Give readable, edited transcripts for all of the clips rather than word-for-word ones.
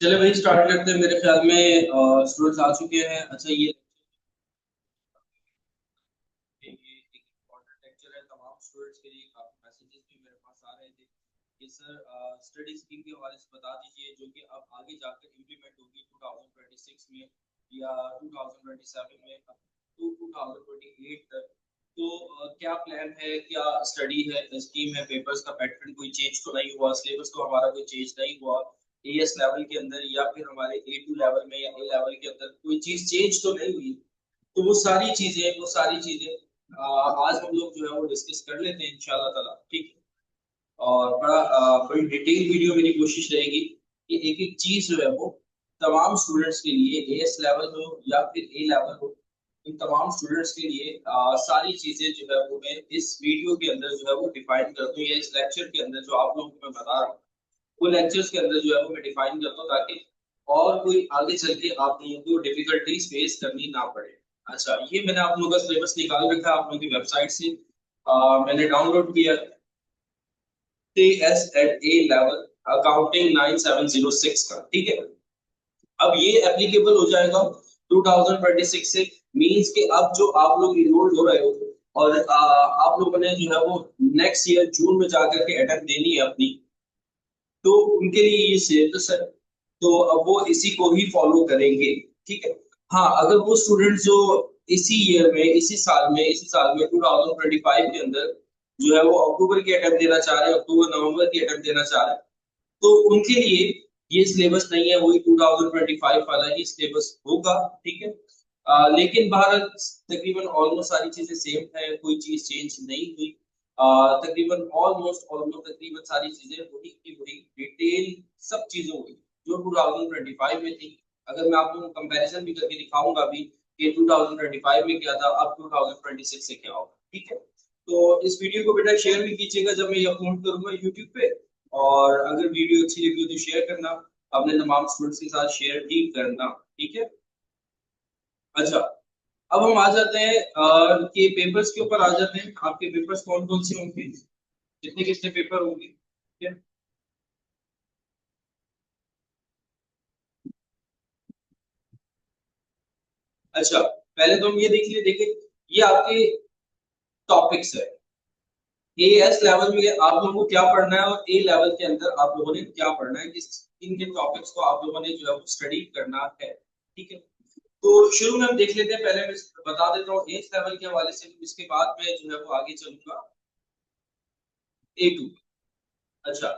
चले भाई स्टार्ट करते हैं। मेरे ख्याल में स्टूडेंट्स आ चुके हैं। अच्छा, ये एक इम्पोर्टेंट लेक्चर है तमाम स्टूडेंट्स के लिए। काफी मैसेजेस भी मेरे पास आ रहे थे कि सर स्टडी स्कीम के हवाले से बता दीजिए जो कि अब आगे जाकर इम्प्लीमेंट होगी 2026 में या 2027 में, अप टू 2028 तक। तो क्या प्लान है, क्या स्टडी है, स्कीम है, पेपर्स का पैटर्न कोई चेंज तो नहीं हुआ, सिलेबस तो हमारा कोई चेंज नहीं हुआ एएस लेवल के अंदर या फिर हमारे ए टू लेवल में या ए लेवल के अंदर कोई चीज चेंज तो नहीं हुई। तो वो सारी चीजें आज हम लोग जो है वो डिस्कस कर लेते हैं इंशाल्लाह ताला। ठीक है। और बड़ी डिटेल वीडियो मेरी कोशिश रहेगी कि एक एक चीज जो है वो तमाम स्टूडेंट्स के लिए, एएस लेवल हो या फिर ए लेवल हो, इन तमाम स्टूडेंट्स के लिए सारी चीजें जो है वो मैं इस वीडियो के अंदर जो है वो डिफाइन कर दूं, या इस लेक्चर के अंदर जो आप लोगों को मैं बता रहा हूँ वो लेक्चर्स के अंदर जो है वो मैं डिफाइन करता हूँ, ताकि और कोई आगे चल के आप लोगों को डिफिकल्टीज फेस करनी ना पड़े। अच्छा, ये मैंने आप लोगों का सिलेबस निकाल रखा है आप लोगों की वेबसाइट से। मैंने डाउनलोड किया एस एट ए लेवल अकाउंटिंग 9706 का। ठीक है। अब ये एप्लीकेबल हो जाएगा 2026 से। मींस कि अब जो आप लोग इनरोल हो रहे हो और आप लोगों ने जो है वो नेक्स्ट ईयर जून में जाकर के अटेम्प्ट देनी है अपनी, तो उनके लिए ये सिलेबस है। तो अब वो इसी को ही फॉलो करेंगे। ठीक है। हाँ, अगर वो स्टूडेंट जो इसी ईयर में, इसी साल में 2025 के अंदर जो है वो अक्टूबर की अटेम्प्ट देना चाह रहे हैं, अक्टूबर नवंबर की अटेम्प्ट देना चाह रहे हैं, तो उनके लिए ये सिलेबस नहीं है, वही 2025 वाला ही सिलेबस होगा। ठीक है। लेकिन बहरहाल तकरीबन ऑलमोस्ट सारी चीजें सेम है, कोई चीज चेंज नहीं हुई। तकरीबन ऑलमोस्ट तकरीबन सारी चीजें वही की वही, डिटेल सब चीजें हुई जो 2025 में थी। अगर मैं आप लोगों को कंपैरिजन भी करके दिखाऊंगा भी कि 2025 में क्या था, अब 2026 से क्या होगा। ठीक है। तो इस वीडियो को बेटा शेयर भी कीजिएगा जब मैं ये अपलोड करूंगा यूट्यूब पे। और अगर वीडियो अच्छी लगी हो तो शेयर करना, अपने तमाम स्टूडेंट्स के साथ शेयर भी करना। ठीक है। अच्छा, अब हम आ जाते हैं कि पेपर्स के ऊपर आ जाते हैं। आपके पेपर्स कौन कौन से होंगे, कितने कितने पेपर होंगे। ठीक है। अच्छा, पहले तो हम ये देख लिए, देखिए ये आपके टॉपिक्स है। एएस लेवल में आप लोगों को क्या पढ़ना है और ए लेवल के अंदर आप लोगों ने क्या पढ़ना है, किस इनके टॉपिक्स को आप लोगों ने जो है वो स्टडी करना है। ठीक है। तो शुरू में हम देख लेते हैं, पहले मैं बता देता हूँ एज लेवल के हवाले से, इसके बाद में जो है वो आगे चलूंगा A2। अच्छा,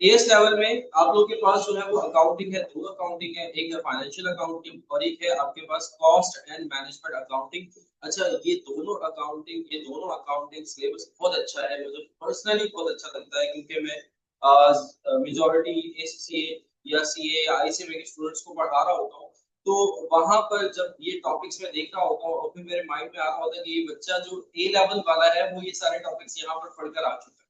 एज लेवल में आप लोगों के पास जो है वो अकाउंटिंग है, दो अकाउंटिंग है, एक है फाइनेंशियल अकाउंटिंग और एक है आपके पास कॉस्ट एंड मैनेजमेंट अकाउंटिंग। अच्छा, ये दोनों अकाउंटिंग सिलेबस बहुत अच्छा है, मुझे पर्सनली बहुत अच्छा लगता है, क्योंकि मैं मेजॉरिटी एसीसीए या सीए या आईसीए के स्टूडेंट्स को पढ़ा रहा होता हूँ। तो वहां पर जब ये टॉपिक्स में देख रहा होता हूँ और फिर मेरे माइंड में आ रहा होता है कि ये बच्चा जो ए लेवल वाला है वो ये सारे टॉपिक्स यहाँ पर पढ़कर आ चुका है।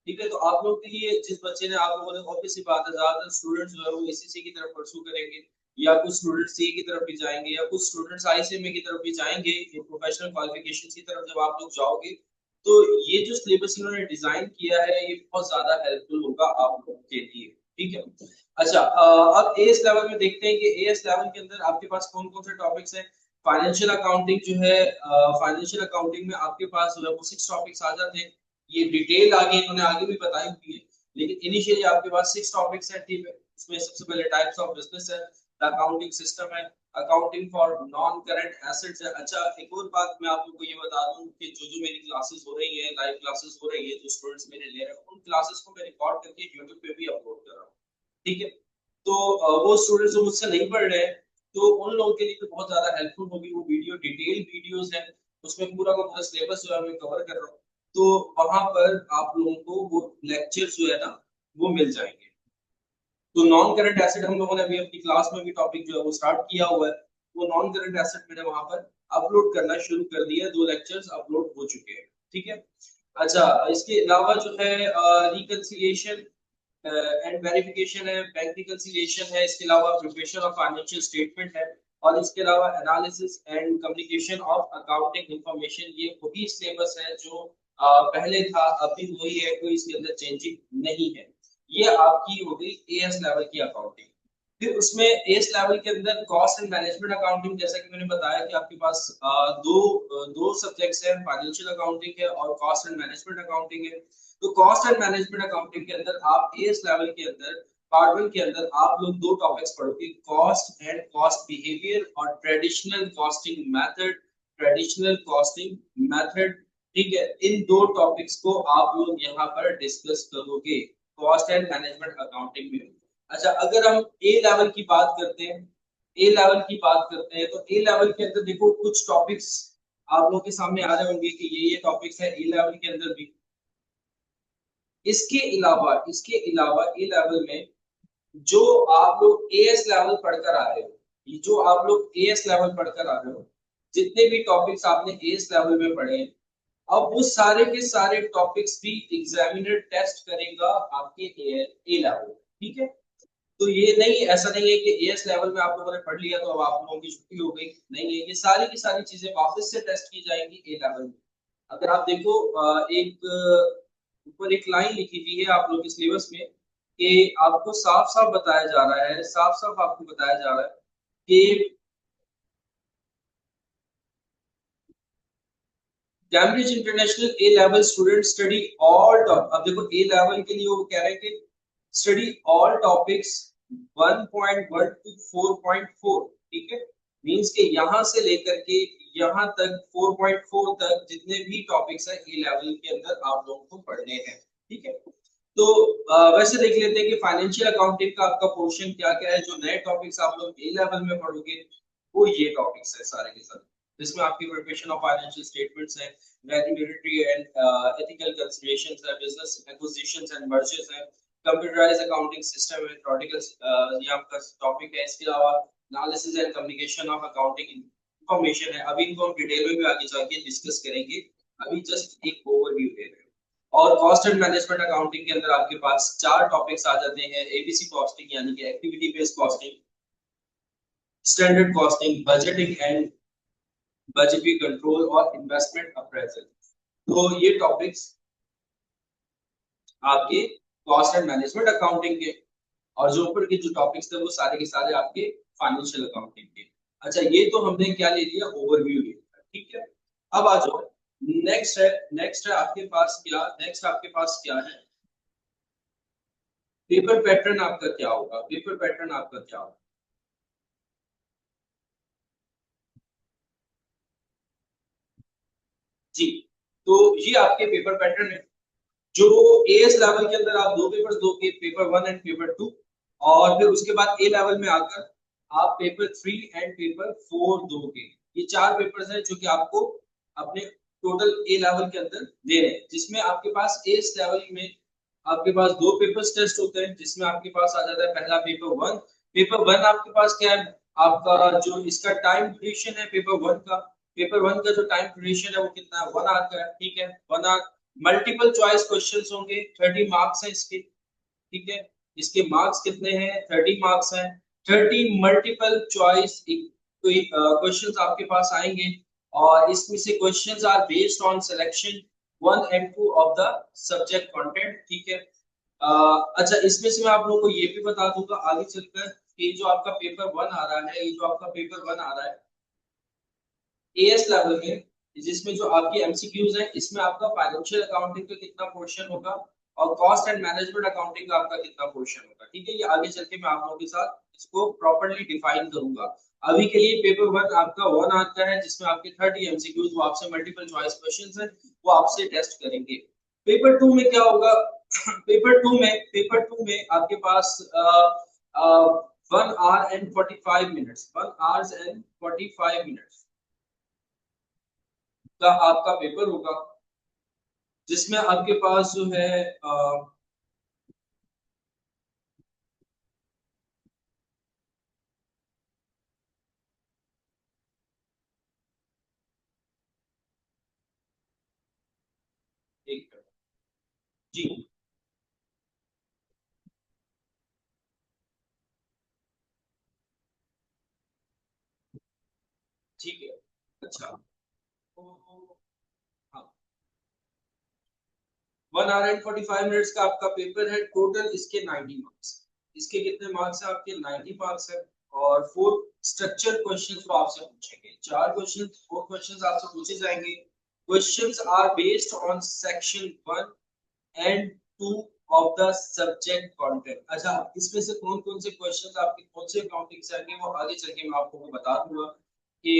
ठीक है। तो आप लोग के लिए, जिस बच्चे ने, आप लोगों ने ऑब्वियस सी बात है, ज्यादातर स्टूडेंट्स जो है वो एसीसी की तरफ परसू करेंगे, या कुछ स्टूडेंट्स सी की तरफ भी जाएंगे, या कुछ स्टूडेंट्स आईसीएमए की तरफ भी जाएंगे, ये प्रोफेशनल क्वालिफिकेशन की तरफ जब आप लोग जाओगे, तो ये जो सिलेबस इन्होंने डिजाइन किया है ये बहुत ज्यादा हेल्पफुल होगा आप लोगों के लिए। ठीक है। अच्छा, अब एएस लेवल में देखते हैं कि एएस लेवल के अंदर आपके पास कौन कौन से टॉपिक्स हैं। फाइनेंशियल अकाउंटिंग जो है, फाइनेंशियल अकाउंटिंग में आपके पास जो है वो 6 टॉपिक्स आ जाते हैं। ये डिटेल आगे इन्होंने आगे भी बताई हुई है, लेकिन इनिशियली आपके पास 6 टॉपिक्स हैं। ठीक है। उसमें सबसे पहले टाइप्स ऑफ बिजनेस है, अकाउंटिंग सिस्टम है, accounting for non current assets है। अच्छा, एक और बात मैं आप लोगों को ये बता दूं कि जो जो मेरी क्लासेस हो रही है, लाइव क्लासेस हो रही है, जो स्टूडेंट्स मेरे ले रहे हैं, उन क्लासेस को मैं रिकॉर्ड करके यूट्यूब पे भी अपलोड कर रहा हूँ। ठीक है। तो वो स्टूडेंट्स जो मुझसे नहीं पढ़ रहे हैं, तो उन लोगों के लिए तो बहुत ज्यादा हेल्पफुल होगी वो वीडियो, डिटेल वीडियोस है, उसमें पूरा का पूरा सिलेबस जो है मैं कवर कर रहा हूँ। तो वहां पर आप लोगों को वो लेक्चर जो है ना वो मिल जाएंगे। तो नॉन करंट एसेट हम लोगों ने अभी अपनी क्लास में भी टॉपिक जो है वो स्टार्ट किया हुआ है। वो नॉन करंट एसेट मैंने वहां पर अपलोड करना शुरू कर दिया, 2 लेक्चर्स अपलोड हो चुके हैं। ठीक है। अच्छा, इसके अलावा जो है रिकंसिलिएशन एंड वेरिफिकेशन है, बैंक रिकंसिलिएशन है, इसके अलावा प्रिपरेशन ऑफ फाइनेंशियल स्टेटमेंट है, और इसके अलावा analysis and communication of accounting information. ये वही सिलेबस है जो पहले था, अभी वही है, कोई इसके अंदर चेंजिंग नहीं है। ये आपकी हो गई एएस लेवल की अकाउंटिंग। फिर उसमें एस लेवल के अंदर कॉस्ट एंड मैनेजमेंट अकाउंटिंग, जैसा कि मैंने बताया कि आपके पास दो सब्जेक्ट्स हैं, फाइनेंशियल अकाउंटिंग है और कॉस्ट एंड मैनेजमेंट अकाउंटिंग है। तो कॉस्ट एंड मैनेजमेंट अकाउंटिंग के अंदर आप एस लेवल के अंदर पार्ट वन के अंदर आप लोग दो टॉपिक्स पढ़ोगे, कॉस्ट एंड कॉस्ट बिहेवियर और traditional costing method, traditional costing method. ठीक है, इन दो टॉपिक्स को आप लोग यहाँ पर डिस्कस करोगे कॉस्ट एंड मैनेजमेंट अकाउंटिंग में। अच्छा, अगर हम ए लेवल की बात करते हैं, ए लेवल की बात करते हैं तो ए लेवल के अंदर देखो कुछ टॉपिक्स आप लोगों के सामने आ रहे होंगे कि ये टॉपिक्स है ए लेवल के अंदर भी। इसके अलावा ए लेवल में जो आप लोग एएस लेवल पढ़कर आ रहे हो, ये जो आप लोग एएस लेवल पढ़कर आ रहे हो, जितने भी टॉपिक्स आपने एएस लेवल में पढ़े हैं, अब वो सारे के सारे टॉपिक्स भी एग्जामिनर टेस्ट करेगा आपके ए लेवल। ठीक है, तो ये नहीं, ऐसा नहीं है कि एएस लेवल में आप लोगों ने पढ़ लिया तो अब आप लोगों की छुट्टी हो गई, नहीं है, ये सारी की सारी चीजें वापस से टेस्ट की जाएंगी ए लेवल में। अगर आप देखो एक ऊपर एक लाइन लिखी हुई है आप लोग के सिलेबस में कि आपको साफ साफ बताया जा रहा है, साफ साफ आपको बताया जा रहा है कि Cambridge International A level student study all topic. अब देखो ए लेवल के लिए वो कह रहे हैं कि स्टडी ऑल टॉपिक्स 1.1 टू 4.4। ठीक है, मींस के यहाँ से लेकर के यहाँ तक 4.4 तक जितने भी टॉपिक्स है ए लेवल के अंदर आप लोगों को पढ़ने हैं। ठीक है, तो वैसे देख लेते हैं कि फाइनेंशियल अकाउंटिंग का आपका पोर्शन क्या क्या है। जो नए टॉपिक्स आप लोग ए लेवल में पढ़ोगे वो ये टॉपिक्स है सारे के सारे, जिसमें आपकी प्रिपरेशन ऑफ फाइनेंशियल स्टेटमेंट्स है, रेगुलेटरी एंड एथिकल कंसीडरेशंस है, बिजनेस एक्विजिशंस एंड मर्जर्स है, कंप्यूटराइज्ड अकाउंटिंग सिस्टम है, थ्योरेटिकल ये आपका टॉपिक है। इसके अलावा analysis and communication of accounting information है। अभी इनको हम डिटेल में भी आगे जाके डिस्कस करेंगे, अभी जस्ट एक ओवरव्यू दे रहे हैं। और कॉस्ट एंड मैनेजमेंट अकाउंटिंग के अंदर आपके पास चार टॉपिक्स आ जाते हैं, एबीसी कॉस्टिंग यानी कि activity based costing, standard costing, budgeting and budgetary control और इन्वेस्टमेंट अप्रेजल। तो ये टॉपिक्स आपके कॉस्ट एंड मैनेजमेंट अकाउंटिंग के, और जो ऊपर के जो टॉपिक्स थे वो सारे के सारे आपके फाइनेंशियल अकाउंटिंग के। अच्छा, ये तो हमने क्या ले लिया, ओवरव्यू ले लिया। ठीक है, अब आ जाओ नेक्स्ट है आपके पास क्या, नेक्स्ट आपके पास क्या है, पेपर पैटर्न आपका क्या होगा, पेपर पैटर्न आपका क्या होगा। जी, तो ये आपके पेपर पैटर्न है। जो एएस लेवल के अंदर आप दो पेपर्स दोगे, paper one and paper two, और फिर उसके बाद ए लेवल में आकर आप paper three and paper four दोगे। ये चार पेपर्स हैं जो कि आपको अपने टोटल ए लेवल के अंदर देने हैं, जिसमें आपके पास एएस लेवल में आपके पास दो पेपर्स टेस्ट होते हैं, जिसमें आपके पास आ जाता है पहला पेपर वन। पेपर वन आपके पास क्या है, आपका जो इसका टाइम ड्यूरेशन है पेपर वन का, पेपर वन का जो टाइम ड्यूरेशन है वो कितना है, 1 आवर का है। ठीक है, 1 आवर। मल्टीपल चॉइस क्वेश्चंस होंगे, 30 मार्क्स है इसके। ठीक है, इसके मार्क्स कितने हैं, 30 मार्क्स हैं। 30 मल्टीपल चॉइस क्वेश्चंस आपके पास आएंगे, और इसमें से questions are based on selection 1 and 2 of the subject content. ठीक है, अच्छा, इसमें से मैं आप लोगों को ये भी बता दूंगा आगे चलकर कि जो आपका पेपर वन आ रहा है, ये जो आपका पेपर वन आ रहा है एएस लेवल में, जिसमें जो आपकी एमसीक्यूज है, इसमें आपका फाइनेंशियल अकाउंटिंग का कितना पोर्शन होगा और कॉस्ट एंड मैनेजमेंट अकाउंटिंग का आपका कितना पोर्शन होगा। ठीक है, ये आगे चल के मैं आप लोगों के साथ इसको प्रॉपर्ली डिफाइन करूंगा। अभी के लिए पेपर वन आपका 1 आवर है, जिसमें आपके 30 एमसीक्यूज, वो आपसे मल्टीपल चॉइस क्वेश्चन है, वो आपसे टेस्ट करेंगे। पेपर टू में क्या होगा, पेपर टू में आपके पास 1 hour and 45 minutes, 1 hours and 45 minutes का आपका पेपर होगा, जिसमें आपके पास जो है एक जी, ठीक है। अच्छा, तो हाँ, 1 hour and 45 minutes का आपका पेपर है, टोटल इसके 90 मार्क्स। इसके कितने मार्क्स है आपके 90 मार्क्स है। और 4 स्ट्रक्चर क्वेश्चंस वो आपसे पूछेंगे, 4 क्वेश्चन 4 क्वेश्चंस आपसे पूछे जाएंगे। Questions are based on section 1 and 2 of the subject content. अच्छा, इसमें से कौन कौन से क्वेश्चंस आपके कौन से अकाउंटिंग से आएंगे वो आगे चल के मैं आपको बता दूंगा कि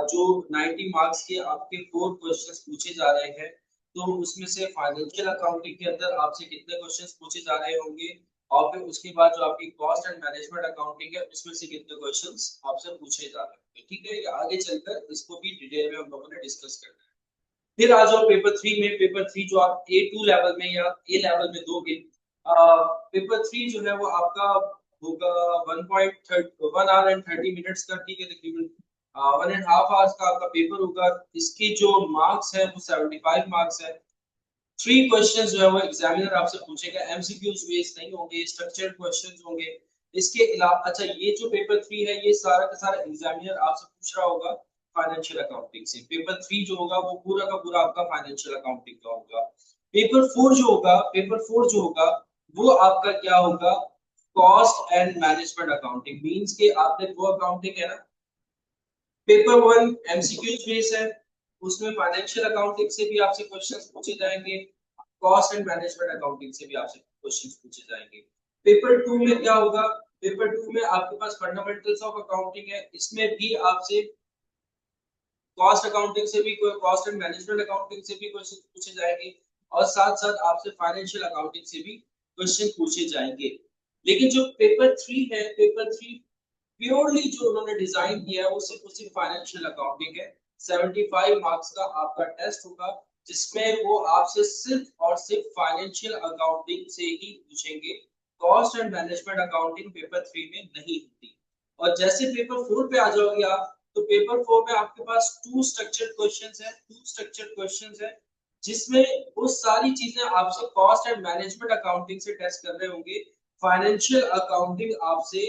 जो 90 मार्क्स के आपके 4 क्वेश्चंस पूछे जा रहे हैं, तो उसमें से फाइनेंशियल अकाउंटिंग के अंदर आपसे कितने क्वेश्चंस पूछे जा रहे होंगे, और फिर उसके बाद जो आपकी कॉस्ट एंड मैनेजमेंट अकाउंटिंग है उसमें से कितने क्वेश्चंस आपसे पूछे जा रहे हैं। ठीक है, ये आगे चलकर इसको भी डिटेल में हम लोगों ने डिस्कस करना है। फिर आ जाओ पेपर 3 में। पेपर 3 जो आप A2 लेवल में या A लेवल में दोगे, पेपर 3 जो है वो आपका होगा 1 आवर एंड 30 मिनट्स का। ठीक है, तकरीबन 1.5 आवर्स का आपका पेपर होगा। इसके जो मार्क्स है वो 75 मार्क्स है। 3 क्वेश्चंस जो है वो एग्जामिनर आपसे पूछेगा, एमसीक्यूज बेस्ड नहीं होंगे, स्ट्रक्चर्ड क्वेश्चंस होंगे। इसके अलावा अच्छा, ये जो पेपर 3 है ये सारा का सारा एग्जामिनर आपसे पूछ रहा होगा फाइनेंशियल अकाउंटिंग से। पेपर 3 जो होगा वो पूरा का पूरा आपका फाइनेंशियल अकाउंटिंग का होगा। पेपर 4 जो होगा, पेपर 4 जो होगा वो आपका क्या होगा, cost and management accounting. Means के आपने वो अकाउंटिंग है ना, पेपर 1 एमसीक्यूज बेस है, उसमें फाइनेंशियल अकाउंटिंग से भी आपसे क्वेश्चंस पूछे जाएंगे, कॉस्ट एंड मैनेजमेंट अकाउंटिंग से भी आपसे क्वेश्चंस पूछे जाएंगे। पेपर 2 में क्या होगा, पेपर 2 में आपके पास फंडामेंटल्स ऑफ अकाउंटिंग है, इसमें भी आपसे कॉस्ट अकाउंटिंग से भी कोई कॉस्ट एंड मैनेजमेंट अकाउंटिंग से भी क्वेश्चन पूछे जाएंगे, और साथ साथ आपसे फाइनेंशियल अकाउंटिंग से भी क्वेश्चन पूछे जाएंगे। लेकिन जो पेपर 3 है, पेपर 3 प्योरली जो उन्होंने डिजाइन किया है वो सिर्फ फाइनेंशियल अकाउंटिंग है। 75 मार्क्स का आपका टेस्ट होगा, जिसमें वो आपसे सिर्फ और सिर्फ फाइनेंशियल अकाउंटिंग से ही पूछेंगे। Cost and management accounting paper 3 में नहीं होती। और जैसे पेपर 4 पे आ जाओगे आप, तो पेपर 4 में आपके पास 2 स्ट्रक्चर्ड क्वेश्चंस है, 2 स्ट्रक्चर्ड क्वेश्चंस है, जिसमें वो सारी चीजें आपसे कॉस्ट एंड मैनेजमेंट अकाउंटिंग से टेस्ट कर रहे होंगे। फाइनेंशियल अकाउंटिंग आपसे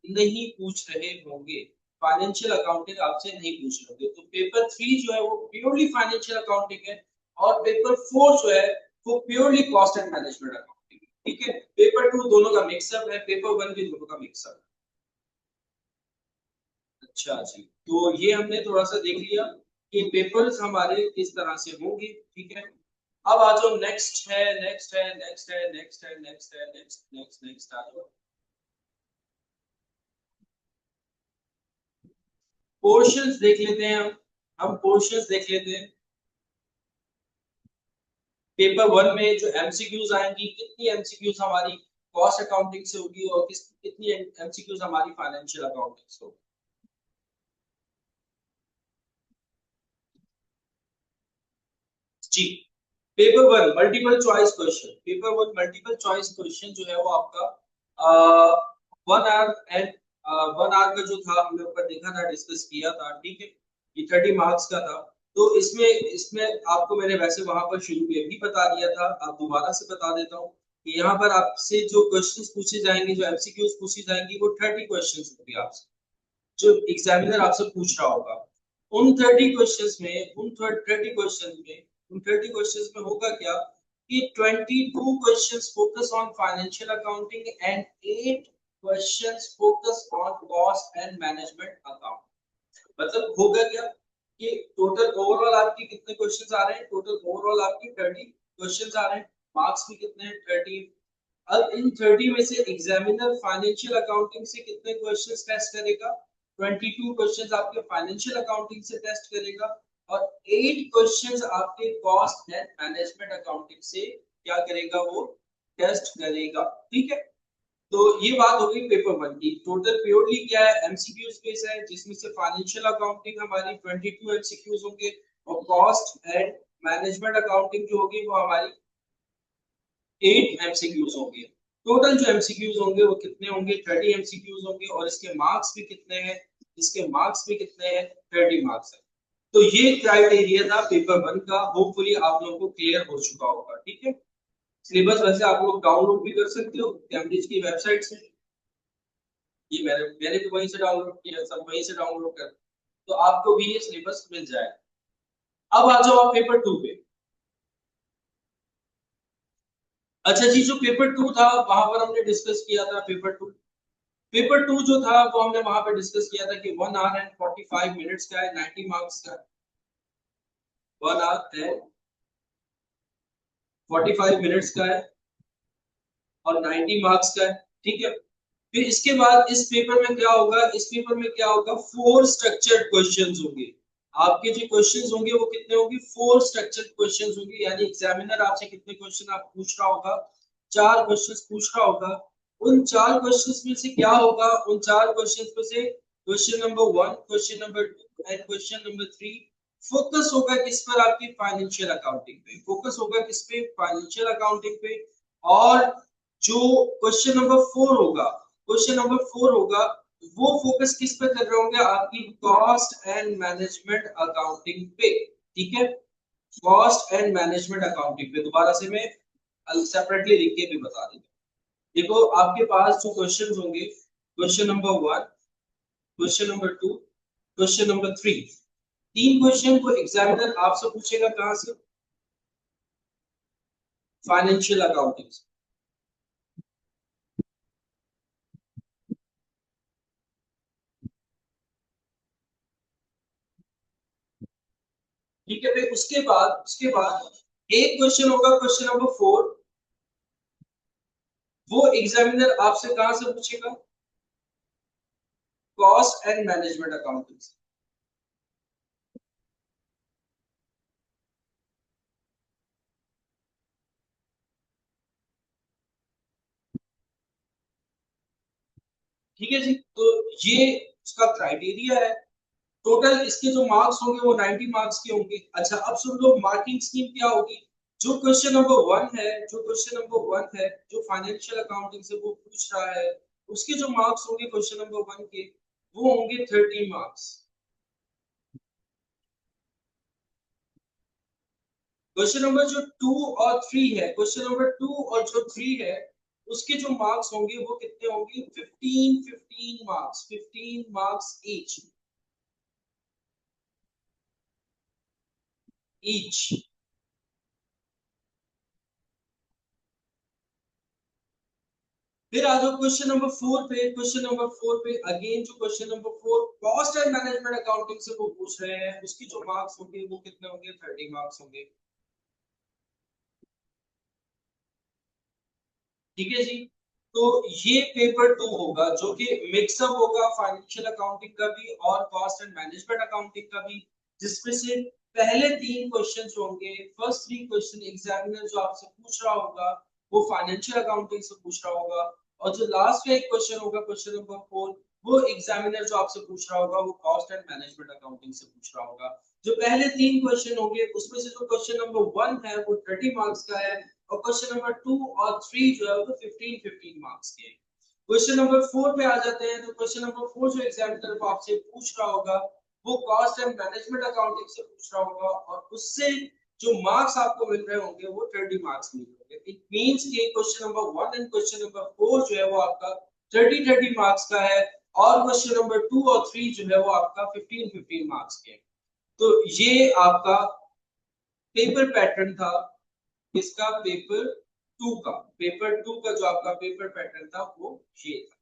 नहीं पूछ रहे होंगे, फाइनेंशियल अकाउंटिंग आपसे नहीं पूछ रहे होंगे। तो पेपर 3 जो है वो प्योरली फाइनेंशियल अकाउंटिंग है, और पेपर 4 जो है वो purely cost and management accounting है। ठीक है, पेपर 2 दोनों का मिक्सअप है, पेपर 1 भी दोनों का मिक्सअप है। अच्छा जी, तो ये हमने थोड़ा सा देख लिया कि पेपर्स हमारे किस तरह से होंगे। ठीक है, अब आ जाओ नेक्स्ट है, नेक्स्ट है, नेक्स्ट है, नेक्स्ट है, नेक्स्ट है, नेक्स्ट नेक्स्ट नेक्स्ट आ जाओ। पोर्शंस देख लेते हैं, हम पोर्शंस देख लेते हैं। पेपर 1 में जो एमसीक्यूज आएंगी, कितनी एमसीक्यूज हमारी कॉस्ट अकाउंटिंग से होगी और कितनी एमसीक्यूज हमारी फाइनेंशियल अकाउंटिंग से होगी। जी, paper 1 multiple choice question, paper 1 multiple choice question जो है वो आपका 1 आवर एंड 1 आवर का जो था हमने ऊपर देखा था, डिस्कस किया था। ठीक है, ये 30 मार्क्स का था। तो इसमें इसमें आपको मैंने वैसे वहां पर शुरू में भी बता दिया था, अब दोबारा से बता देता हूँ कि यहाँ पर आपसे जो क्वेश्चंस पूछे जाएंगे, जो एमसीक्यूज पूछी जाएंगी, वो 30 क्वेश्चंस होंगे आपसे, जो एग्जामिनर आपसे पूछ रहा होगा। उन 30 क्वेश्चंस में उन 30 क्वेश्चंस में उन 30 क्वेश्चंस में होगा क्या कि 22 questions focus on financial accounting and 8 questions focus on cost and management account. मतलब होगा क्या कि टोटल ओवरऑल आपके कितने क्वेश्चंस आ रहे हैं, टोटल ओवरऑल आपके 30 क्वेश्चंस आ रहे हैं, मार्क्स भी कितने हैं 30। अब इन 30 में से एग्जामिनर फाइनेंशियल अकाउंटिंग से कितने क्वेश्चंस टेस्ट करेगा, 22 क्वेश्चंस आपके फाइनेंशियल अकाउंटिंग से टेस्ट करेगा, और 8 क्वेश्चंस आपके कॉस्ट एंड मैनेजमेंट अकाउंटिंग से क्या करेगा, वो टेस्ट करेगा। ठीक है, तो ये बात हो गई पेपर 1 की। टोटल प्योरली क्या है, एमसीक्यूज बेस है, जिसमें से फाइनेंशियल अकाउंटिंग हमारी 22 एमसीक्यूज होंगे, और कॉस्ट एंड मैनेजमेंट अकाउंटिंग जो होगी वो हमारी 8 एमसीक्यूज होंगे। टोटल जो एमसीक्यूज होंगे वो कितने होंगे, 30 एमसीक्यूज होंगे, और इसके मार्क्स भी कितने हैं, इसके मार्क्स भी कितने हैं, 30 मार्क्स है। तो ये क्राइटेरिया था पेपर 1 का, होपफुली आप लोगों को क्लियर हो चुका होगा। ठीक है, सिलेबस वैसे आप लोग डाउनलोड भी कर सकते हो कैम्ब्रिज की वेबसाइट से, ये मैंने मैंने तो वहीं से डाउनलोड किया, सब वहीं से डाउनलोड कर, तो आपको भी ये सिलेबस मिल जाएगा। अब आ जाओ आप पेपर 2 पे। अच्छा जी, जो पेपर टू था वहां पर हमने डिस्कस किया था पेपर टू जो था वो हमने वहां पे डिस्कस किया था कि 1 hour and 45 minutes का है, 90 मार्क्स का। 1 hour and 45 minutes का है और 90 मार्क्स का है, ठीक है। फिर इसके बाद इस पेपर में क्या होगा, इस पेपर में क्या होगा, 4 स्ट्रक्चर्ड क्वेश्चंस होंगे। आपके जो क्वेश्चंस होंगे वो कितने होंगे, 4 स्ट्रक्चर्ड क्वेश्चंस होंगे, यानी एग्जामिनर आपसे कितने क्वेश्चन आप पूछ रहा होगा, 4 क्वेश्चंस पूछ रहा होगा। उन 4 क्वेश्चंस में से क्या होगा, उन 4 क्वेश्चंस में से question number 1, question number 2 and question number 3 focus होगा किस पर, आपकी फाइनेंशियल अकाउंटिंग पे फोकस होगा, किस पे, फाइनेंशियल अकाउंटिंग पे। और जो क्वेश्चन नंबर 4 होगा वो फोकस किस पे कर रहे होंगे, आपकी कॉस्ट एंड मैनेजमेंट अकाउंटिंग पे, ठीक है। कॉस्ट एंड मैनेजमेंट अकाउंटिंग पे दोबारा से मैं सेपरेटली लिख के भी बता देता हूँ। देखो आपके पास जो क्वेश्चन होंगे, question number 1, question number 2, question number 3, 3 question को एग्जामिनर आपसे पूछेगा कहां से, फाइनेंशियल अकाउंटिंग से। ठीक है, फिर उसके बाद एक क्वेश्चन होगा, क्वेश्चन नंबर 4, वो एग्जामिनर आपसे कहां से पूछेगा, कॉस्ट एंड मैनेजमेंट अकाउंटिंग से। ठीक है जी, तो ये उसका क्राइटेरिया है। टोटल इसके जो मार्क्स होंगे वो 90 मार्क्स के होंगे। अच्छा, अब सुन लो मार्किंग स्कीम क्या होगी। जो क्वेश्चन नंबर 1 है, जो फाइनेंशियल अकाउंटिंग से वो पूछ रहा है, उसके जो मार्क्स होंगे क्वेश्चन नंबर 1 के, वो होंगे 30 मार्क्स। क्वेश्चन नंबर 2 और जो 3 है, उसके जो मार्क्स होंगे वो कितने होंगे, 15 15 मार्क्स ईच। फिर आ जाओ क्वेश्चन नंबर 4 पे अगेन जो question number 4 cost and management accounting से वो पूछ रहे हैं, उसकी जो मार्क्स होंगे वो कितने होंगे, 30 मार्क्स होंगे। ठीक है जी, तो ये पेपर 2 होगा जो कि मिक्सअप होगा फाइनेंशियल अकाउंटिंग का भी और कॉस्ट एंड मैनेजमेंट अकाउंटिंग का भी, जिसमें से पहले 3 क्वेश्चन होंगे, फर्स्ट 3 क्वेश्चन एग्जामिनर जो आपसे पूछ रहा होगा वो फाइनेंशियल अकाउंटिंग से पूछ रहा होगा, और जो लास्ट में एक क्वेश्चन होगा क्वेश्चन नंबर 4, वो एग्जामिनर जो आपसे पूछ रहा होगा वो कॉस्ट एंड मैनेजमेंट अकाउंटिंग से पूछ रहा होगा। जो पहले 3 क्वेश्चन होंगे उसमें से जो क्वेश्चन नंबर 1 है वो 30 मार्क्स का है, और क्वेश्चन नंबर 2 और 3 जो है वो 15 मार्क्स के। क्वेश्चन नंबर 4 पे आ जाते हैं, तो क्वेश्चन नंबर 4 जो एग्जामिनर को आपसे पूछ रहा होगा वो कॉस्ट एंड मैनेजमेंट अकाउंटिंग से पूछ रहा होगा, और उससे जो मार्क्स आपको मिल रहे होंगे वो 30 मार्क्स मिल रहे होंगे। इट मींस कि question number 1 and question number 4 जो है वो आपका 30 मार्क्स का है, और क्वेश्चन नंबर 2 और 3 जो है वो आपका 15 मार्क्स के हैं। तो ये आपका पेपर पैटर्न था, इसका पेपर टू का जो आपका पेपर पैटर्न था वो ये था।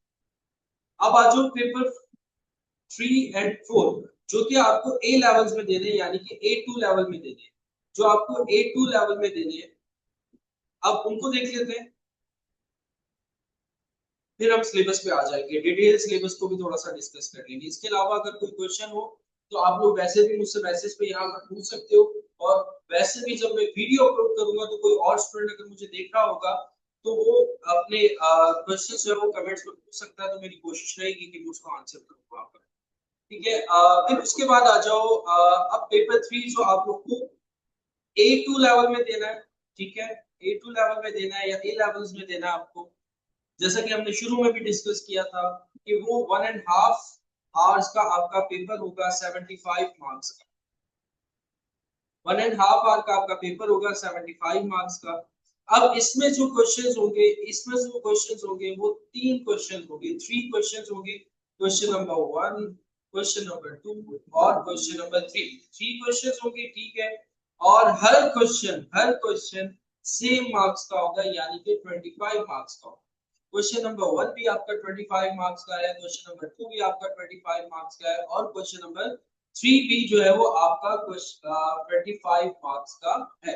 अब आ जाओ पेपर 3 एंड 4, जो कि आपको ए लेवल्स में देने हैं, यानी कि A2 लेवल में देने हैं। जो आपको A2 लेवल में देने हैं, अब उनको देख लेते हैं, फिर हम सिलेबस पे आ जाएंगे, डिटेल सिलेबस को भी थोड़ा सा डिस्कस कर लेंगे। इसके अलावा अगर कोई क्वेश्चन हो तो आप लोग वैसे भी मुझसे मैसेज पे यहाँ पर पूछ सकते हो, और वैसे भी जब मैं वीडियो अपलोड करूंगा तो कोई और स्टूडेंट अगर मुझे देख रहा होगा तो वो अपने क्वेश्चन जो है वो कमेंट्स में पूछ सकता है, तो मेरी कोशिश रहेगी कि मैं उसको आंसर करूँ वहां पर। ठीक है, फिर उसके बाद आ जाओ, अब पेपर 3 जो आप लोग को A2 लेवल में देना है, ठीक है। A2 लेवल में देना है या A लेवल्स में देना है आपको, जैसा कि हमने शुरू में भी डिस्कस किया था कि वो 1.5 आवर्स का आपका पेपर होगा 75 मार्क्स का। 1.5 आवर का आपका पेपर होगा 75 मार्क्स का। अब इसमें जो क्वेश्चंस होंगे वो 3 क्वेश्चन होंगे, 3 क्वेश्चन होंगे, क्वेश्चन नंबर 1, क्वेश्चन नंबर 2 और क्वेश्चन नंबर 3, 3 क्वेश्चन होंगे, ठीक है। और हर क्वेश्चन सेम मार्क्स का होगा, यानी कि 25 मार्क्स का होगा। क्वेश्चन नंबर 1 भी आपका 25 मार्क्स का है, क्वेश्चन नंबर 2 भी आपका 25 मार्क्स का है, और क्वेश्चन नंबर 3 भी जो है वो आपका 25 मार्क्स का है।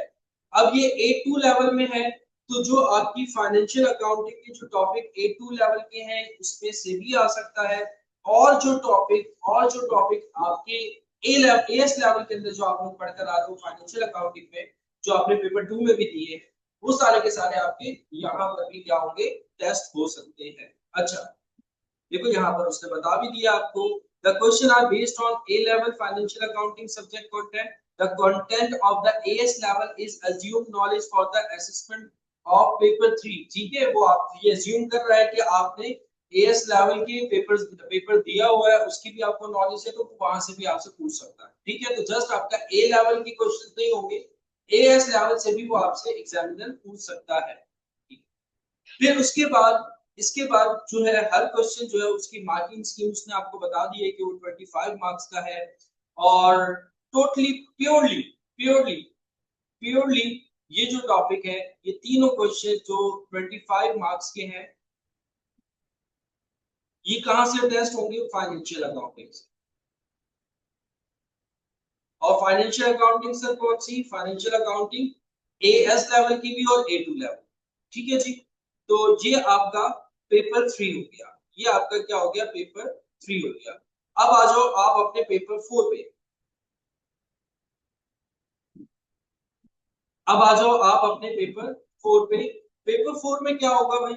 अब ये A2 लेवल में है, तो जो आपकी फाइनेंशियल अकाउंटिंग के जो टॉपिक A2 लेवल के हैं उसमें से भी आ सकता है, और जो टॉपिक आपके ए लेवल एस लेवल के अंदर जो आप लोग पढ़कर आ रहे हो फाइनेंशियल अकाउंटिंग में, जो आपने पेपर 2 में भी दिए हैं, वो सारे के सारे आपके यहाँ पर भी क्या होंगे, टेस्ट हो सकते हैं। अच्छा, देखो यहाँ पर उसने बता भी दिया आपको, the question are based on A level financial accounting subject content, the content of the AS level is assume knowledge for the assessment of paper 3। ठीक है, वो आप ये अज्यूम कर रहा है कि आपने एएस लेवल के पेपर दिया हुआ है, उसकी भी आपको नॉलेज है, तो वहां से भी आपसे पूछ सकता है। ठीक है, तो जस्ट आपका ए लेवल की क्वेश्चन नहीं होंगे, एएस लेवल से भी वो आपसे एग्जामिनर पूछ सकता है। फिर उसके बाद इसके बाद जो है हर क्वेश्चन जो है उसकी मार्किंग स्कीम उसने आपको बता दी है कि वो 25 मार्क्स का है, और टोटली प्योरली प्योरली प्योरली ये जो टॉपिक है, ये तीनों क्वेश्चन जो 25 मार्क्स के हैं, ये कहां से टेस्ट होंगे, फाइनेंशियल अकाउंटिंग से। और फाइनेंशियल अकाउंटिंग सर कौन सी, फाइनेंशियल अकाउंटिंग एएस लेवल की भी और A2 लेवल। ठीक है जी, तो ये आपका पेपर 3 हो गया, ये आपका क्या हो गया, पेपर 3 हो गया। अब आ जाओ आप अपने पेपर 4 पे, अब आ जाओ आप अपने पेपर 4 पे। पेपर 4 में क्या होगा भाई,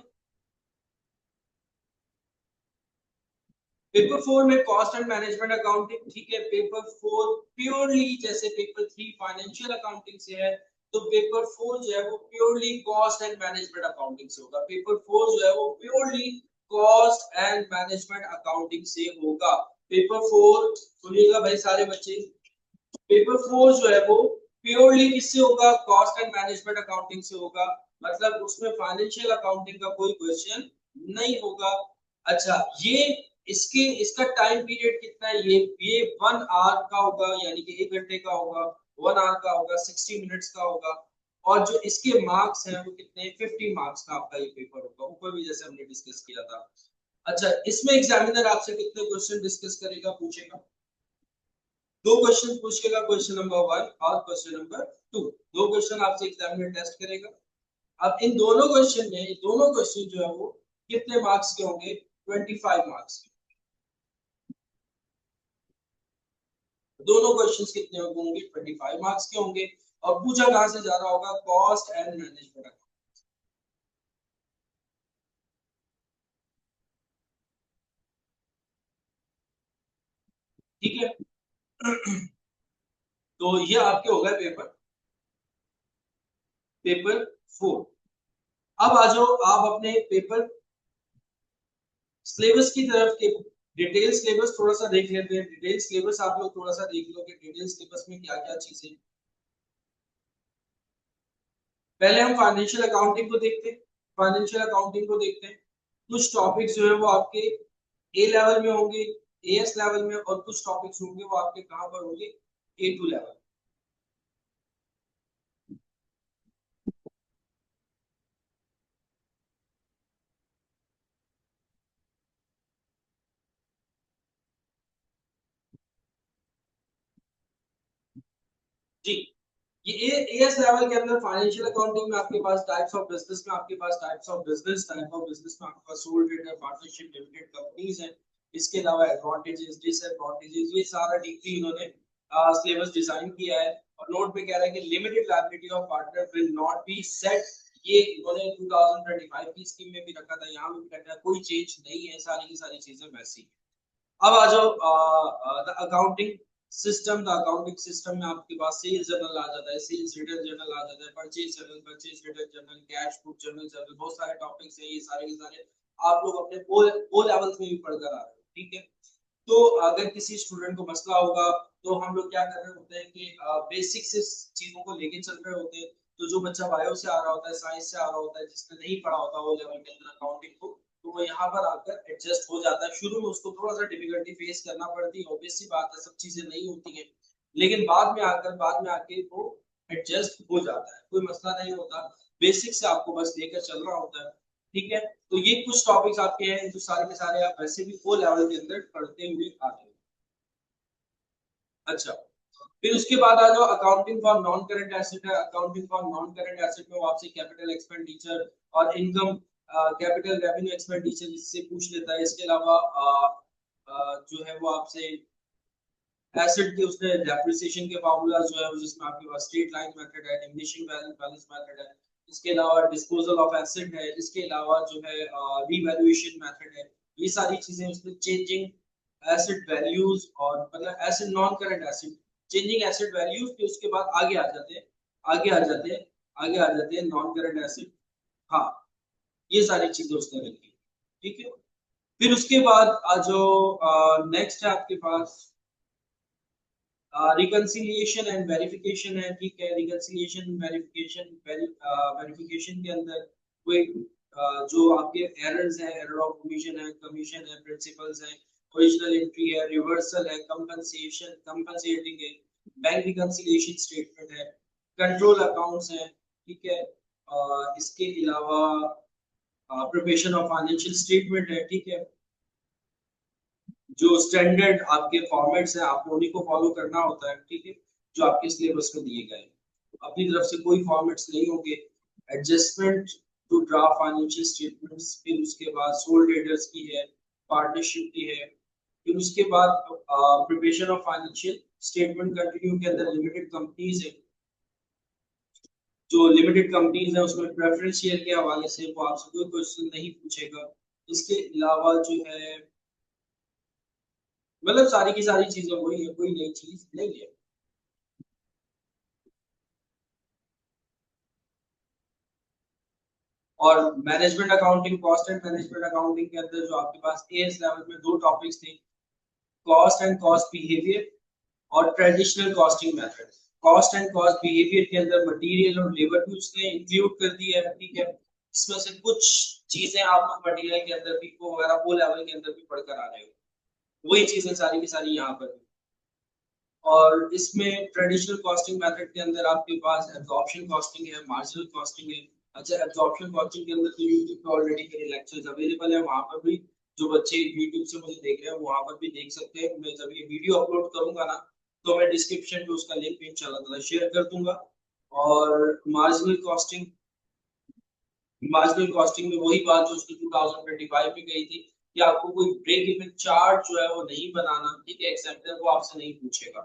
पेपर 4 में कॉस्ट एंड मैनेजमेंट अकाउंटिंग। ठीक है, पेपर 4 प्योरली जैसे पेपर 3 फाइनेंशियल अकाउंटिंग से है, तो पेपर 4 जो है वो purely cost and management accounting से होगा। पेपर 4 जो है वो purely cost and management accounting से होगा। पेपर 4 सुनिएगा भाई सारे बच्चे, पेपर 4 जो है वो प्योरली किससे होगा, कॉस्ट एंड मैनेजमेंट अकाउंटिंग से होगा, मतलब उसमें फाइनेंशियल अकाउंटिंग का कोई क्वेश्चन नहीं होगा। अच्छा, ये इसके इसका टाइम पीरियड कितना है, ये 1 आवर का होगा, यानी कि 1 घंटे का होगा, 1 आवर का होगा, 60 मिनट्स का होगा। और जो इसके मार्क्स हैं वो कितने, 50 मार्क्स का आपका ये पेपर होगा, ऊपर भी जैसे हमने डिस्कस किया था। अच्छा, इसमें एग्जामिनर आपसे कितने क्वेश्चन डिस्कस करेगा, पूछेगा, 2 क्वेश्चन पूछेगा, क्वेश्चन नंबर 1 और क्वेश्चन नंबर 2। 2 क्वेश्चन आपसे एग्जामिनर टेस्ट करेगा। अब इन दोनों क्वेश्चन में, दोनों क्वेश्चन जो है वो कितने मार्क्स के होंगे, 25 मार्क्स के। दोनों क्वेश्चंस कितने होंगे, 25 मार्क्स के होंगे। और पूछा कहां से जा रहा होगा, कॉस्ट एंड मैनेजमेंट। ठीक है, तो ये आपके हो गए पेपर 4। अब आ जाओ आप अपने पेपर सिलेबस की तरफ के, डिटेल सिलेबस थोड़ा सा देख लेते हैं। डिटेल सिलेबस आप लोग थोड़ा सा देख लो कि डिटेल सिलेबस में क्या क्या चीजें। पहले हम फाइनेंशियल अकाउंटिंग को देखते हैं, फाइनेंशियल अकाउंटिंग को देखते हैं। कुछ टॉपिक्स जो है वो आपके ए लेवल में होंगे, एएस लेवल में, और कुछ टॉपिक्स होंगे वो आपके कहां पर होंगे, A2 लेवल। जी, ये एएस लेवल के अंदर फाइनेंशियल अकाउंटिंग में आपके पास टाइप्स ऑफ बिजनेस में आपके पास types of business, type of business में आपके पास sole trader, partnership, limited companies हैं। इसके अलावा एडवांटेजेस, डिसएडवांटेजेस, ये सारा डीपली इन्होंने सिलेबस डिजाइन किया है। और नोट पे कह रहा है कि limited liability of partner will not be set, ये इन्होंने 2025 की स्कीम में भी रखा था, यहाँ भी रखा है, कोई चेंज नहीं है, सारी की सारी चीजें वैसी हैं। अब आ जाओ the accounting system. The accounting system में आपके पास सेल्स जर्नल आ जाता है, सेल्स रिटर्न जर्नल आ जाता है, purchase journal, purchase return journal, cash book journal, बहुत सारे टॉपिक्स हैं, ये सारे के सारे आप लोग अपने ओ लेवल्स में भी पढ़कर आ रहे हो। ठीक है, तो अगर किसी स्टूडेंट को मसला होगा, तो हम लोग क्या कर रहे होते हैं कि बेसिक से चीजों को लेके चल रहे होते हैं। तो जो बच्चा बायो से आ रहा होता है, साइंस से आ रहा होता है, जिसने नहीं पढ़ा होता वो लेवल के अंदर अकाउंटिंग को, तो वो यहाँ पर आकर एडजस्ट हो जाता है। शुरू में उसको थोड़ा सा डिफिकल्टी फेस करना पड़ती है, ऑब्वियस सी बात है, सब चीजें नहीं होती हैं, लेकिन बाद में आके वो एडजस्ट हो जाता है, कोई मसला नहीं होता। बेसिक से आपको बस लेकर चलना होता है, ठीक है। तो ये कुछ टॉपिक्स आपके हैं जो सारे के सारे आप वैसे भी ओ लेवल के अंदर पढ़ते हुए आ रहे हैं। अच्छा, फिर उसके बाद आ जाओ accounting for non current asset है। Accounting for non current asset में वो आपसे कैपिटल एक्सपेंडिचर और इनकम, कैपिटल रेवेन्यू एक्सपेंडिचर इससे पूछ लेता है। इसके अलावा जो है वो आपसे एसेट के उसने डेप्रिसिएशन के फार्मूला जो है जिसमें आपके पास स्ट्रेट लाइन मेथड है, डिमिनिशिंग बैलेंस मेथड है, इसके अलावा डिस्पोजल ऑफ एसेट है, इसके अलावा जो है रीवैल्यूएशन मेथड है। ये सारी चीजें उसमें चेंजिंग एसेट वैल्यूज और मतलब asset non current asset changing asset values के उसके बाद आगे आ जाते हैं, आगे आ जाते हैं, आगे आ जाते हैं नॉन करंट एसेट। हाँ, ये सारी चीजें उसने रखी, ठीक है। फिर उसके बाद जो नेक्स्ट है आपके पास रिकंसिलिएशन एंड वेरिफिकेशन है, ठीक है। रिकंसिलिएशन वेरिफिकेशन के अंदर कोई जो आपके एरर्स है, एरर ऑफ ओमिशन है, कमीशन है, प्रिंसिपल्स है, ओरिजिनल एंट्री है, रिवर्सल है, कंपनसेशन कंपनसेटिंग है, बैंक रिकंसिलिएशन स्टेटमेंट है, कंट्रोल अकाउंट्स है, ठीक है। इसके अलावा प्रिपरेशन ऑफ फाइनेंशियल स्टेटमेंट है, ठीक है। जो स्टैंडर्ड आपके फॉर्मेट्स हैं आपको उन्हीं को फॉलो करना होता है, ठीक है, जो आपके सिलेबस में दिए गए हैं। अपनी तरफ से कोई फॉर्मेट्स नहीं होंगे। Adjustment to draft financial statements, फिर उसके बाद सोल ट्रेडर्स की है, पार्टनरशिप की है, फिर उसके बाद preparation of financial statement continue के अंदर लिमिटेड कंपनीज है। जो लिमिटेड कंपनीज है उसमें प्रेफरेंस शेयर के हवाले से वो आपसे कोई क्वेश्चन नहीं पूछेगा। इसके अलावा जो है मतलब सारी की सारी चीजें वही है, कोई नई चीज नहीं है। और management accounting, cost and management accounting के अंदर जो आपके पास एएस लेवल में दो टॉपिक्स थे, कॉस्ट एंड कॉस्ट बिहेवियर और traditional costing method. Cost and cost behaviour के अंदर मटेरियल और लेबर भी उसने इंक्लूड कर दिया है, ठीक है। इसमें से कुछ चीजें आप मटेरियल के अंदर भी वगैरह वो लेवल के अंदर भी पढ़कर आ रहे हो, वही चीजें सारी की सारी यहाँ पर। और इसमें ट्रेडिशनल कॉस्टिंग मेथड के अंदर आपके पास एब्जॉर्प्शन कॉस्टिंग है, मार्जिनल कॉस्टिंग है। अच्छा, एब्जॉर्प्शन कॉस्टिंग के अंदर तो यूट्यूब पे ऑलरेडी मेरे लेक्चर्स अवेलेबल है, वहां पर भी जो बच्चे यूट्यूब से मुझे देख रहे हैं वहां पर भी देख सकते हैं। मैं जब ये वीडियो अपलोड करूंगा ना तो मैं डिस्क्रिप्शन में उसका लिंक इंशाल्लाह ताला शेयर कर दूंगा। और मार्जिनल कॉस्टिंग, मार्जिनल कॉस्टिंग में वही बात जो उसकी 2025 में गई थी कि आपको कोई ब्रेक इवन चार्ट जो है वो नहीं बनाना, ठीक है। एग्जामिनर वो आपसे नहीं पूछेगा।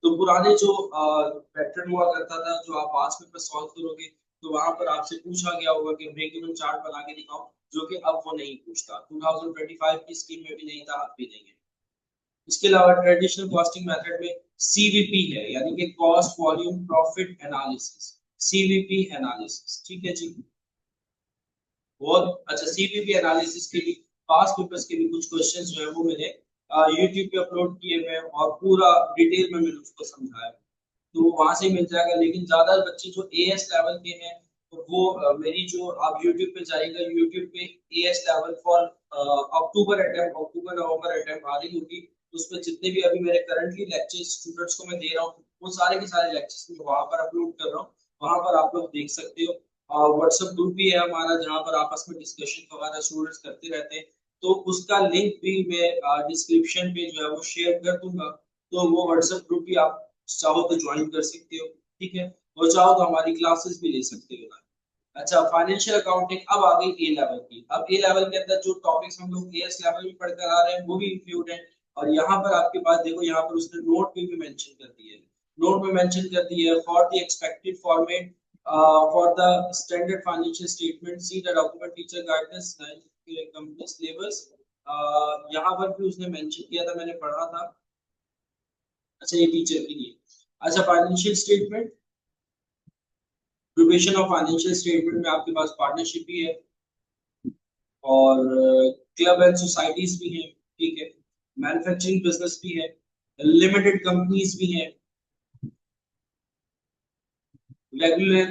तो पुराने जो पैटर्न हुआ करता था, जो आप पास में सॉल्व करोगे तो वहां पर आपसे पूछा गया होगा कि ब्रेक इवन चार्ट बना के दिखाओ, जो कि अब वो नहीं पूछता। 2025 की स्कीम में भी नहीं था, अब भी नहीं है। इसके अलावा ट्रेडिशनल कॉस्टिंग मेथड में सीवीपी है, यानी कि cost volume profit analysis, CVP analysis, ठीक है जी। बहुत अच्छा, सीवीपी एनालिसिस के भी पास पेपर्स के भी कुछ क्वेश्चंस जो है वो मैंने यूट्यूब पे अपलोड किए हुए हैं और पूरा डिटेल में मैंने उसको समझाया, तो वहां से मिल जाएगा। लेकिन ज्यादा बच्चे जो एएस लेवल के हैं तो वो मेरी जो आप यूट्यूब पे जाइएगा, यूट्यूब पे AS level for October attempt, October November attempt आ रही होगी। उसमें जितने भी अभी मेरे करंटली लेक्चर्स स्टूडेंट्स को मैं दे रहा हूँ वो सारे के सारे लेक्चर्स मैं वहां पर अपलोड कर रहा हूँ, वहां पर आप लोग देख सकते हो। व्हाट्सएप ग्रुप भी है हमारा जहाँ पर आपस में डिस्कशन वगैरह स्टूडेंट्स करते रहते हैं, तो उसका लिंक भी मैं डिस्क्रिप्शन पे जो है वो शेयर कर दूंगा। तो वो व्हाट्सएप ग्रुप भी आप चाहो तो ज्वाइन कर सकते हो, ठीक है। और चाहो तो हमारी क्लासेस भी ले सकते हो। अच्छा, फाइनेंशियल अकाउंटिंग अब आ गई ए लेवल की। अब ए लेवल के अंदर जो टॉपिक्स हम लोग एएस लेवल में पढ़कर आ रहे हैं वो भी इंक्लूड है। और यहाँ पर आपके पास देखो, यहाँ पर उसने नोट में भी मेंशन कर दिया है, नोट में मेंशन कर दिया है for the expected format for the standard financial statement see the document teacher guidance company syllabus. यहाँ पर भी उसने मेंशन किया था, मैंने पढ़ा था। अच्छा, ये टीचर के लिए। अच्छा, financial statement, preparation of financial statement में आपके पास पार्टनरशिप भी है और क्लब एंड सोसाइटीज भी हैं, ठीक है। मैन्युफैक्चरिंग बिजनेस भी है, लिमिटेड कंपनीज भी हैं, रेगुलर।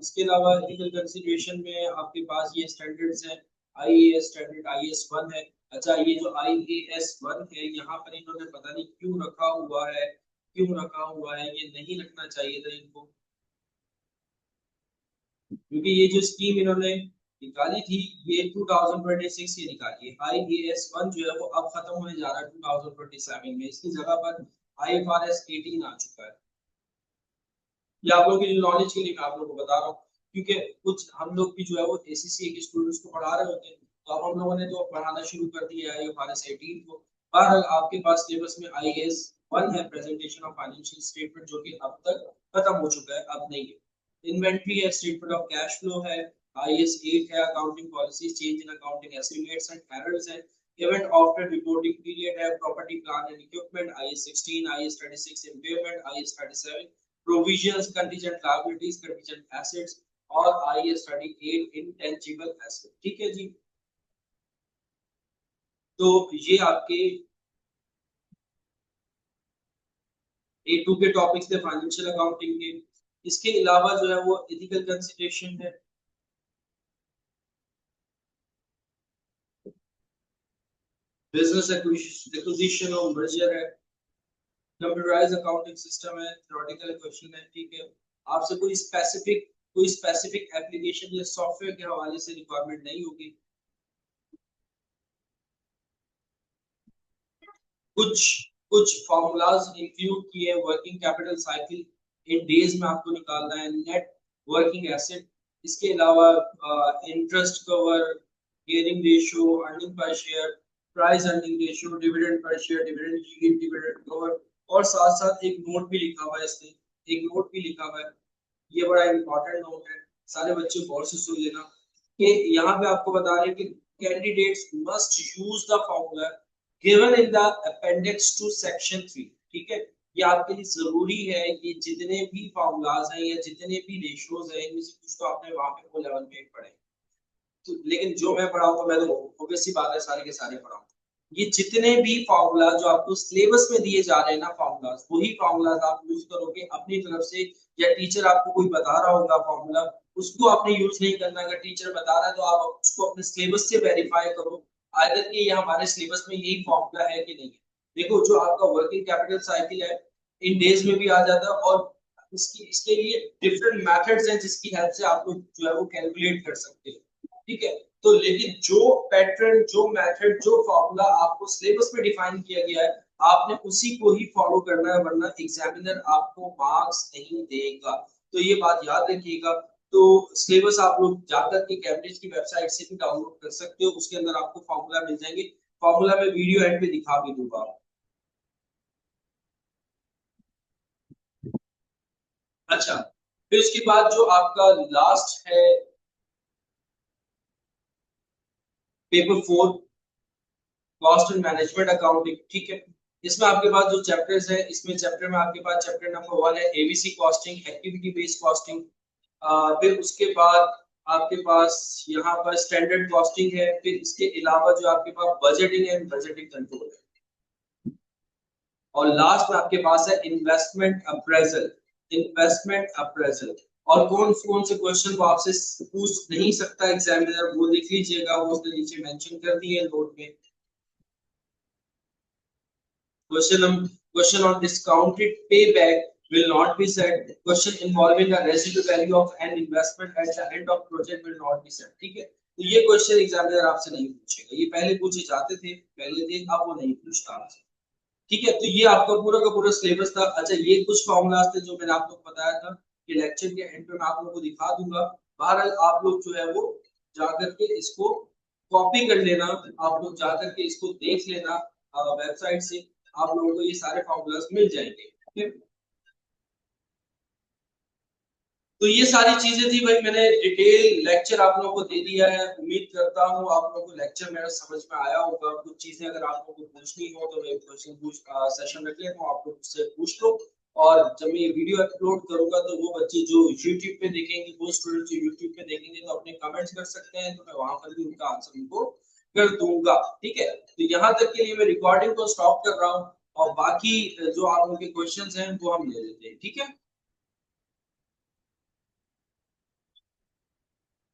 इसके अलावा एथिकल कंसीडरेशन में आपके पास ये स्टैंडर्ड्स हैं, आईएएस स्टैंडर्ड आईएएस 1 है। अच्छा, ये जो आईएएस 1 है यहाँ पर इन्होंने पता नहीं क्यों रखा हुआ है, क्यों रखा हुआ है, ये नहीं रखना चाहिए था इनको। क्योंकि ये जो स्कीम इन्होंने निकाली थी ये 2026 की निकाली है। IAS 1 जो है वो अब खत्म होने जा रहा है 2027 में, इसकी जगह पर IFRS 18 आ चुका है। ये आप लोगों की नॉलेज के लिए मैं आप लोगों को बता रहा हूँ, क्योंकि कुछ हम लोग भी जो है वो ACCA के स्टूडेंट्स को पढ़ा रहे होते हैं, तो अब हम लोगों ने तो पढ़ाना शुरू कर दिया है IFRS 18 को। बहरहाल आपके पास सिलेबस में IAS 1 है, प्रेजेंटेशन ऑफ फाइनेंशियल स्टेटमेंट, जो कि अब तक खत्म हो चुका है, अब नहीं है। इन्वेंट्री है, स्टेटमेंट ऑफ कैश फ्लो है, IAS 8 है, accounting policies, change in accounting estimates and errors है, इवेंट आफ्टर रिपोर्टिंग पीरियड है, property plant and equipment IAS 16, IAS 36 impairment, IAS 37 provisions, contingent liabilities, contingent assets और IAS 38 intangible assets। ठीक है जी, तो ये आपके A2 के टॉपिक्स थे फाइनेंशियल अकाउंटिंग के। इसके अलावा जो है वो एथिकल कंसिडरेशन है, बिजनेस एक्विजिशन और मर्जर है, कंप्यूटराइज्ड अकाउंटिंग सिस्टम है, थ्योरेटिकल क्वेश्चन है। ठीक है, आपसे कोई स्पेसिफिक एप्लीकेशन या सॉफ्टवेयर के हवाले से रिक्वायरमेंट नहीं होगी। कुछ कुछ फॉर्मूलाज इंक्लूड किए, working capital cycle in days में आपको निकालना है, नेट वर्किंग एसेट, इसके अलावा interest cover, gearing ratio, earning per share, price earning ratio, dividend per share, dividend yield, dividend cover, और साथ साथ एक नोट भी लिखा हुआ है, इसमें एक नोट भी लिखा हुआ है, ये बड़ा इंपॉर्टेंट नोट है, सारे बच्चे गौर से सुन लेना। कि यहाँ पे आपको बता रहे हैं कि candidates must use the formula given in the appendix two section 3। ठीक है, ये आपके लिए जरूरी है, ये जितने भी फॉर्मूलाज हैं या जितने भी रेशियोज हैं इनमें से कुछ तो आपने वहां पे वो लेवल पे पढ़े, तो लेकिन जो मैं पढ़ाऊंगा मैं तो ऑब्वियस सी बात है सारे के सारे पढ़ाऊंगा। ये जितने भी फार्मूला जो आपको सिलेबस में दिए जा रहे हैं ना फार्मूलाज, वही फार्मूलाज आप यूज करोगे अपनी तरफ से, या टीचर आपको कोई बता रहा होगा फार्मूला उसको आपने यूज नहीं करना। अगर टीचर बता रहा है तो आप उसको अपने सिलेबस से वेरीफाई करो आदर कि ये हमारे सिलेबस में यही फॉर्मूला है कि नहीं है। देखो जो आपका वर्किंग कैपिटल साइकिल है इन डेज में भी आ जाता है, और इसकी इसके लिए डिफरेंट मेथड्स हैं जिसकी हेल्प से आप लोग जो है वो कैलकुलेट कर सकते हैं। ठीक है, तो लेकिन जो पैटर्न, जो मेथड, जो फॉर्मूला आपको सिलेबस में डिफाइन किया गया है आपने उसी को ही फॉलो करना है, वरना एग्जामिनर आपको मार्क्स नहीं देगा। तो ये बात याद रखिएगा। तो सिलेबस आप लोग जाकर के कैम्ब्रिज की वेबसाइट से भी डाउनलोड कर सकते हो, उसके अंदर आपको फॉर्मूला मिल जाएंगे। फॉर्मूला में वीडियो एंड पे दिखा भी दूंगा। अच्छा, फिर उसके बाद जो आपका लास्ट है paper 4, cost and management accounting. ठीक है, इसमें आपके पास जो चैप्टर्स है, इसमें चैप्टर में आपके पास चैप्टर नंबर 1 है ABC costing, activity based costing. फिर उसके बाद आपके पास यहाँ पर स्टैंडर्ड कॉस्टिंग है, फिर इसके अलावा जो आपके पास बजटिंग एंड बजटिंग कंट्रोल है, और लास्ट में आपके पास है इन्वेस्टमेंट अप्रेजल। इन्वेस्टमेंट अप्रेजल और कौन कौन से क्वेश्चन को आपसे पूछ नहीं सकता एग्जामिनर वो देख लीजिएगा, वो उसने नीचे मेंशन कर दिए नोट में। Question on discounted payback will not be set. Question involving a residual value of an investment at the end of project will not be set। ठीक है, तो ये क्वेश्चन एग्जामिनर आपसे नहीं पूछेगा, ये पहले पूछे जाते थे पहले थे, अब वो नहीं पूछता आपसे। ठीक है, तो ये आपका पूरा का पूरा सिलेबस था। अच्छा, ये कुछ फॉर्मूलाज थे जो मैंने आप लोग को बताया था कि लेक्चर के एंड पे मैं आप लोगों को दिखा दूंगा। बहरहाल आप लोग जो है वो जाकर के इसको कॉपी कर लेना, आप लोग जाकर के इसको देख लेना वेबसाइट से, आप लोगों को ये सारे फॉर्मूलाज मिल जाएंगे। ठीक है, तो ये सारी चीजें थी भाई, मैंने डिटेल लेक्चर आप लोगों को दे दिया है। उम्मीद करता हूँ आप लोगों को लेक्चर मेरा समझ में आया होगा। कुछ चीजें अगर आप लोगों को पूछनी हो तो मैं क्वेश्चन पूछ सेशन रख लेता हूँ, आप लोग उससे पूछ लो। और जब मैं ये वीडियो अपलोड करूंगा तो वो बच्चे जो यूट्यूब पे देखेंगे, वो स्टूडेंट जो यूट्यूब पे देखेंगे तो अपने कमेंट्स कर सकते हैं, तो मैं वहां पर भी उनका आंसर उनको कर दूंगा। ठीक है, तो यहाँ तक के लिए मैं रिकॉर्डिंग को स्टॉप कर रहा हूँ, और बाकी जो आप लोगों के क्वेश्चंस हैं वो हम ले लेते हैं। ठीक है।